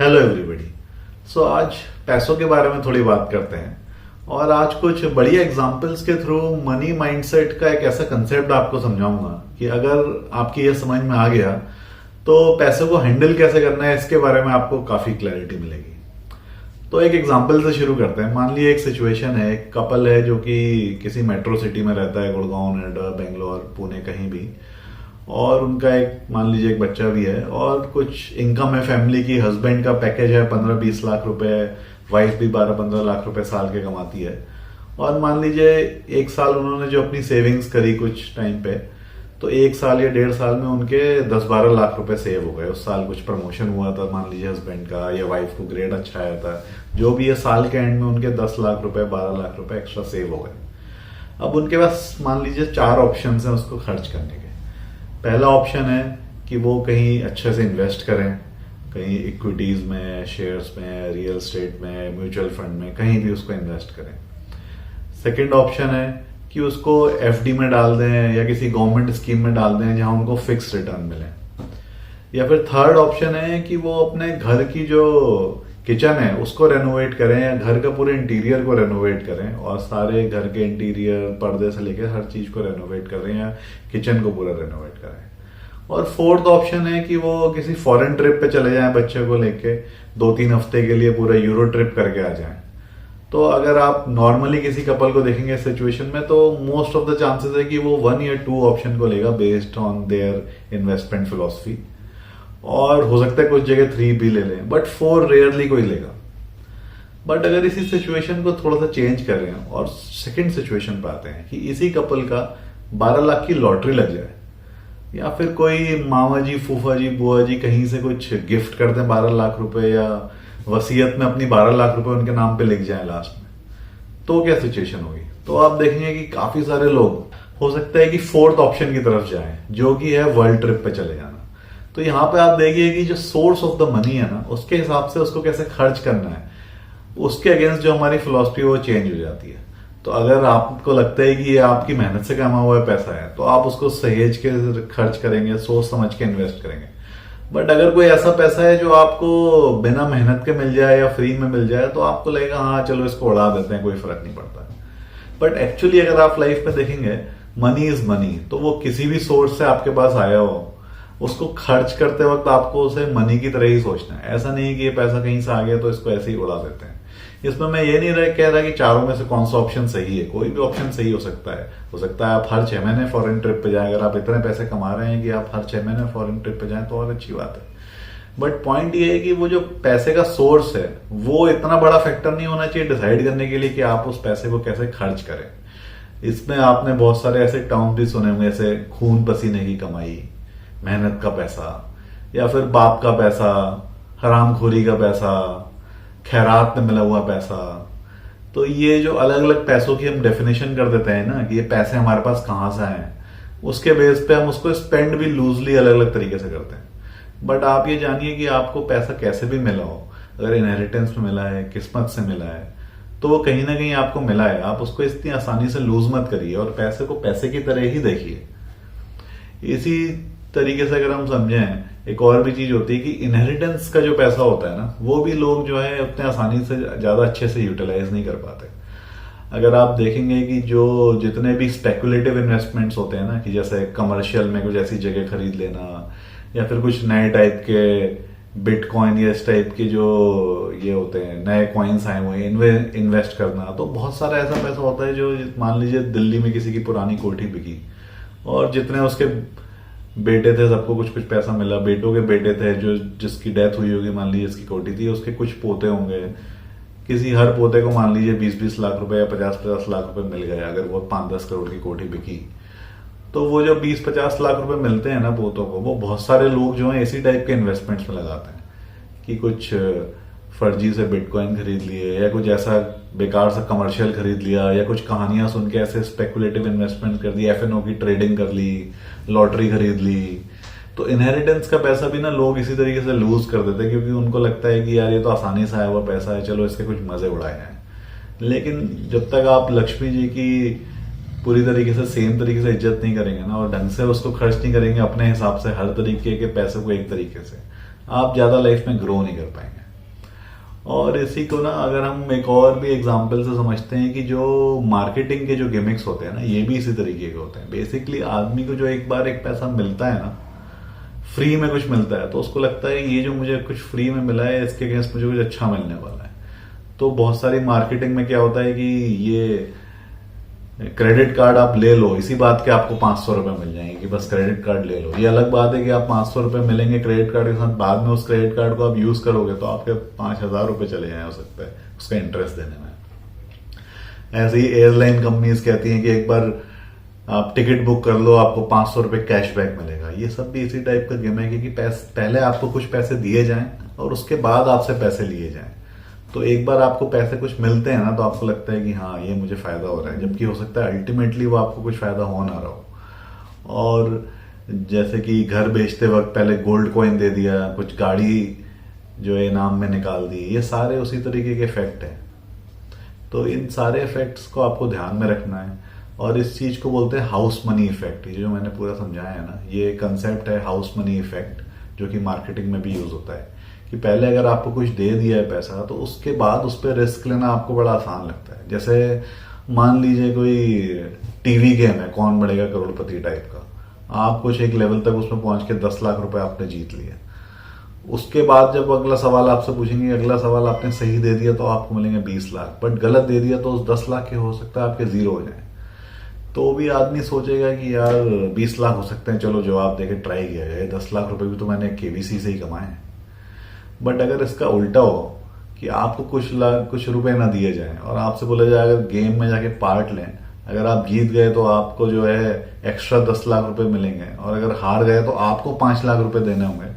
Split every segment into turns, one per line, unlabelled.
Hello everybody. सो आज पैसों के बारे में थोड़ी बात करते हैं और आज कुछ बढ़िया एग्जांपल्स के थ्रू मनी माइंडसेट का एक ऐसा कंसेप्ट आपको समझाऊंगा कि अगर आपकी ये समझ में आ गया तो पैसों को हैंडल कैसे करना है इसके बारे में आपको काफी क्लैरिटी मिलेगी। तो एक एग्जांपल से शुरू करते हैं। मान लीजिए एक सिचुएशन है, एक कपल है जो कि किसी मेट्रो सिटी में रहता है, गुड़गांव, नोएडा, बेंगलोर, पुणे, कहीं भी, और उनका एक मान लीजिए एक बच्चा भी है और कुछ इनकम है फैमिली की। हस्बैंड का पैकेज है 15-20 लाख रुपए, वाइफ भी 12-15 लाख रुपए साल के कमाती है। और मान लीजिए एक साल उन्होंने जो अपनी सेविंग्स करी कुछ टाइम पे, तो एक साल या 1.5 साल में उनके 10-12 लाख रुपए सेव हो गए। उस साल कुछ प्रमोशन हुआ था मान लीजिए हस्बैंड का, या वाइफ को ग्रेड अच्छा आया था, जो भी है, साल के एंड में उनके 10 लाख रुपए 12 लाख रुपए एक्स्ट्रा सेव हो गए। अब उनके पास मान लीजिए 4 ऑप्शन है उसको खर्च करने के। पहला ऑप्शन है कि वो कहीं अच्छे से इन्वेस्ट करें, कहीं इक्विटीज में, शेयर्स में, रियल एस्टेट में, म्यूचुअल फंड में, कहीं भी उसको इन्वेस्ट करें। सेकंड ऑप्शन है कि उसको एफडी में डाल दें या किसी गवर्नमेंट स्कीम में डाल दें जहां उनको फिक्स रिटर्न मिले। या फिर थर्ड ऑप्शन है कि वो अपने घर की जो किचन है उसको रेनोवेट करें या घर का पूरे इंटीरियर को रेनोवेट करें और सारे घर के इंटीरियर, पर्दे से लेकर हर चीज को रेनोवेट करें या किचन को पूरा रेनोवेट करें। और फोर्थ ऑप्शन है कि वो किसी फॉरेन ट्रिप पे चले जाएं बच्चे को लेके, 2-3 हफ्ते के लिए पूरा यूरो ट्रिप करके आ जाएं। तो अगर आप नॉर्मली किसी कपल को देखेंगे इस सिचुएशन में, तो मोस्ट ऑफ द चांसेस है कि वो 1 या 2 ऑप्शन को लेगा based on their investment philosophy, और हो सकता है कुछ जगह 3 भी ले लें, बट 4 रेयरली कोई लेगा। बट अगर इसी सिचुएशन को थोड़ा सा चेंज कर रहे हैं और सेकंड सिचुएशन पे आते हैं कि इसी कपल का 12 लाख की लॉटरी लग जाए, या फिर कोई मामा जी, फूफा जी, बुआ जी कहीं से कुछ गिफ्ट कर दें 12 लाख रुपए, या वसीयत में अपनी 12 लाख रुपए उनके नाम पे लिख जाए लास्ट में, तो क्या सिचुएशन होगी? तो आप देखेंगे कि काफी सारे लोग हो सकता है कि फोर्थ ऑप्शन की तरफ जाएं, जो कि है वर्ल्ड ट्रिप पे चले जाना। तो यहां पे आप देखिए कि जो सोर्स ऑफ द मनी है ना, उसके हिसाब से उसको कैसे खर्च करना है, उसके अगेंस्ट जो हमारी फिलॉसफी है वो चेंज हो जाती है। तो अगर आपको लगता है कि ये आपकी मेहनत से कमा हुआ पैसा है, तो आप उसको सहेज के खर्च करेंगे, सोच समझ के इन्वेस्ट करेंगे। बट अगर कोई ऐसा पैसा है जो आपको बिना मेहनत के मिल जाए या फ्री में मिल जाए, तो आपको लगेगा हाँ चलो इसको उड़ा देते हैं, कोई फर्क नहीं पड़ता। बट एक्चुअली अगर आप लाइफ में देखेंगे, मनी इज मनी, तो वो किसी भी सोर्स से आपके पास आया हो, उसको खर्च करते वक्त आपको उसे मनी की तरह ही सोचना है। ऐसा नहीं कि ये पैसा कहीं से आ गया तो इसको ऐसे ही उड़ा देते हैं। इसमें मैं ये नहीं कह रहा कि चारों में से कौन सा ऑप्शन सही है, कोई भी ऑप्शन सही हो सकता है। हो सकता है आप हर 6 महीने फॉरेन ट्रिप पे जाएं, अगर आप इतने पैसे कमा रहे हैं कि आप हर 6 महीने फॉरेन ट्रिप पे जाएं तो और अच्छी बात है। बट पॉइंट ये है कि वो जो पैसे का सोर्स है वो इतना बड़ा फैक्टर नहीं होना चाहिए डिसाइड करने के लिए कि आप उस पैसे को कैसे खर्च करें। इसमें आपने बहुत सारे ऐसे टर्म भी सुने होंगे, जैसे खून पसीने की कमाई, मेहनत का पैसा, या फिर बाप का पैसा, हरामखोरी का पैसा, खैरात में मिला हुआ पैसा। तो ये जो अलग अलग पैसों की हम डेफिनेशन कर देते हैं ना कि ये पैसे हमारे पास कहां से आए, उसके बेस पे हम उसको स्पेंड भी लूजली अलग अलग तरीके से करते हैं। बट आप ये जानिए कि आपको पैसा कैसे भी मिला हो, अगर इनहेरिटेंस में मिला है, किस्मत से मिला है, तो वो कहीं ना कहीं आपको मिला है। आप उसको इतनी आसानी से लूज मत करिए और पैसे को पैसे की तरह ही देखिए। इसी तरीके से अगर हम समझें, एक और भी चीज होती है कि इनहेरिटेंस का जो पैसा होता है ना, वो भी लोग जो है उतने आसानी से ज्यादा अच्छे से यूटिलाइज नहीं कर पाते। अगर आप देखेंगे कि जो जितने भी स्पेकुलेटिव इन्वेस्टमेंट्स होते हैं ना, कि जैसे कमर्शियल में कुछ ऐसी जगह खरीद लेना, या फिर कुछ नए टाइप के बिटकॉइन या इस टाइप के जो ये होते हैं नए कॉइन्स आए हुए हैं, इन्वेस्ट करना, तो बहुत सारा ऐसा पैसा होता है जो मान लीजिए दिल्ली में किसी की पुरानी कोठी बिकी और जितने उसके बेटे थे सबको कुछ कुछ पैसा मिला, बेटों के बेटे थे जो जिसकी डेथ हुई होगी, मान लीजिए जिसकी कोठी थी, उसके कुछ पोते होंगे, किसी हर पोते को मान लीजिए 20-20 लाख रुपए या 50-50 लाख रुपए मिल गए। अगर वो 5-10 करोड़ की कोठी बिकी, तो वो जो 20-50 लाख रुपए मिलते हैं ना पोतों को, वो बहुत सारे लोग जो है इसी टाइप के इन्वेस्टमेंट्स में लगाते हैं कि कुछ फर्जी से बिटकॉइन खरीद लिए, या कुछ ऐसा बेकार सा कमर्शियल खरीद लिया, या कुछ कहानियां सुन के ऐसे स्पेकुलेटिव इन्वेस्टमेंट कर दी, एफएनओ की ट्रेडिंग कर ली, लॉटरी खरीद ली। तो इनहेरिटेंस का पैसा भी ना लोग इसी तरीके से लूज कर देते हैं, क्योंकि उनको लगता है कि यार ये तो आसानी से आया हुआ पैसा है, चलो इसके कुछ मजे उड़ाए हैं। लेकिन जब तक आप लक्ष्मी जी की पूरी तरीके से सेम तरीके से इज्जत नहीं करेंगे ना, और ढंग से उसको खर्च नहीं करेंगे अपने हिसाब से, हर तरीके के पैसे को एक तरीके से, आप ज्यादा लाइफ में ग्रो नहीं कर पाएंगे। और इसी को ना अगर हम एक और भी एग्जांपल से समझते हैं कि जो मार्केटिंग के जो गिमिक्स होते हैं ना, ये भी इसी तरीके के होते हैं। बेसिकली आदमी को जो एक बार एक पैसा मिलता है ना, फ्री में कुछ मिलता है, तो उसको लगता है ये जो मुझे कुछ फ्री में मिला है इसके अगेंस्ट मुझे कुछ अच्छा मिलने वाला है। तो बहुत सारी मार्केटिंग में क्या होता है कि ये क्रेडिट कार्ड आप ले लो, इसी बात के आपको 500 रुपए मिल जाएंगे कि बस क्रेडिट कार्ड ले लो। ये अलग बात है कि आप 500 रुपए मिलेंगे क्रेडिट कार्ड के साथ, बाद में उस क्रेडिट कार्ड को आप यूज करोगे तो आपके 5,000 रुपए चले जाए हो सकता है उसका इंटरेस्ट देने में। ऐसे ही एयरलाइन कंपनीज कहती हैं कि एक बार आप टिकट बुक कर लो, आपको 500 रुपए कैशबैक मिलेगा। ये सब भी इसी टाइप का गेम है कि पहले आपको कुछ पैसे दिए जाएं और उसके बाद आपसे पैसे लिए जाएं। तो एक बार आपको पैसे कुछ मिलते हैं ना, तो आपको लगता है कि हाँ ये मुझे फायदा हो रहा है, जबकि हो सकता है अल्टीमेटली वो आपको कुछ फायदा हो ना रहा हो। और जैसे कि घर बेचते वक्त पहले गोल्ड कॉइन दे दिया, कुछ गाड़ी जो है इनाम में निकाल दी, ये सारे उसी तरीके के इफेक्ट हैं। तो इन सारे इफेक्ट्स को आपको ध्यान में रखना है। और इस चीज को बोलते हैं हाउस मनी इफेक्ट। ये जो मैंने पूरा समझाया है ना, ये कंसेप्ट है हाउस मनी इफेक्ट, जो कि मार्केटिंग में भी यूज होता है। कि पहले अगर आपको कुछ दे दिया है पैसा, तो उसके बाद उस पर रिस्क लेना आपको बड़ा आसान लगता है। जैसे मान लीजिए कोई टीवी गेम है, कौन बनेगा करोड़पति टाइप का, आप कुछ एक लेवल तक उसमें पहुंच के 10 लाख रुपए आपने जीत लिया। उसके बाद जब अगला सवाल आपसे पूछेंगे, अगला सवाल आपने सही दे दिया तो आपको मिलेंगे 20 लाख, बट गलत दे दिया तो उस 10 लाख के हो सकता है आपके 0 हो जाए। तो भी आदमी सोचेगा कि यार 20 लाख हो सकते हैं, चलो जवाब देके ट्राई किया जाए, 10 लाख रुपए भी तो मैंने केबीसी से ही कमाए हैं। बट अगर इसका उल्टा हो कि आपको कुछ रुपए ना दिए जाए और आपसे बोला जाए अगर गेम में जाके पार्ट लें, अगर आप जीत गए तो आपको जो है एक्स्ट्रा 10 लाख रुपए मिलेंगे, और अगर हार गए तो आपको 5 लाख रुपए देने होंगे,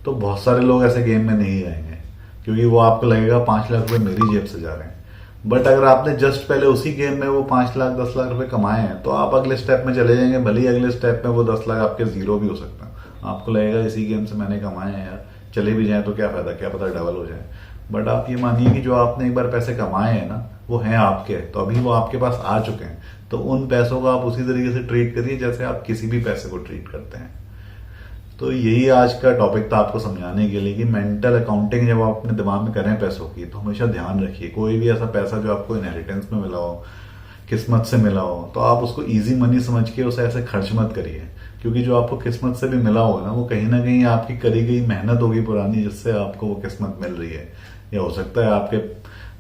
तो बहुत सारे लोग ऐसे गेम में नहीं जाएंगे, क्योंकि वो आपको लगेगा 5 लाख रुपए मेरी जेब से जा रहे हैं। बट अगर आपने जस्ट पहले उसी गेम में वो 5 लाख 10 लाख रुपए कमाए हैं, तो आप अगले स्टेप में चले जाएंगे, भले ही अगले स्टेप में वो 10 लाख आपके 0 भी हो सकता है। आपको लगेगा इसी गेम से मैंने कमाए हैं यार, चले भी जाए तो क्या फायदा, क्या पता डबल हो जाए। बट आप ये मानिए कि जो आपने एक बार पैसे कमाए हैं ना, वो हैं आपके, तो अभी वो आपके पास आ चुके हैं, तो उन पैसों को आप उसी तरीके से ट्रीट करिए जैसे आप किसी भी पैसे को ट्रीट करते हैं। तो यही आज का टॉपिक था आपको समझाने के लिए कि मेंटल अकाउंटिंग जब आप अपने दिमाग में करें पैसों की, तो हमेशा ध्यान रखिए कोई भी ऐसा पैसा जो आपको इनहेरिटेंस में मिला हो, किस्मत से मिला हो, तो आप उसको इजी मनी समझ के उसे ऐसे खर्च मत करिए, क्योंकि जो आपको किस्मत से भी मिला होगा ना, वो कहीं ना कहीं आपकी करी गई मेहनत होगी पुरानी, जिससे आपको वो किस्मत मिल रही है। या हो सकता है आपके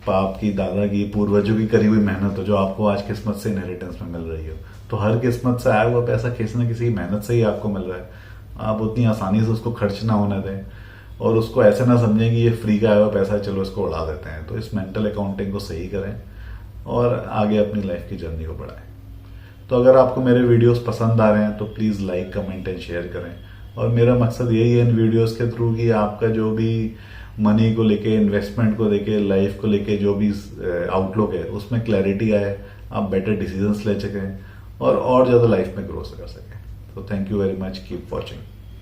बाप की, दादा की, पूर्वजों की करी हुई मेहनत हो जो आपको आज किस्मत से इनहेरिटेंस में मिल रही हो। तो हर किस्मत से आया हुआ पैसा किसी न किसी मेहनत से ही आपको मिल रहा है। आप उतनी आसानी से उसको खर्च ना होने दें, और उसको ऐसे ना समझें कि ये फ्री का आया हुआ पैसा है, चलो इसको उड़ा देते हैं। तो इस मेंटल अकाउंटिंग को सही करें और आगे अपनी लाइफ की जर्नी को बढ़ाएं। तो अगर आपको मेरे वीडियोस पसंद आ रहे हैं तो please like, comment and share करें। और मेरा मकसद यही है इन वीडियोस के थ्रू कि आपका जो भी मनी को लेके, इन्वेस्टमेंट को लेके, लाइफ को लेके जो भी आउटलुक है उसमें क्लैरिटी आए, आप बेटर डिसीजंस ले सकें और ज़्यादा लाइफ में ग्रो कर सकें। तो thank you very much, keep watching.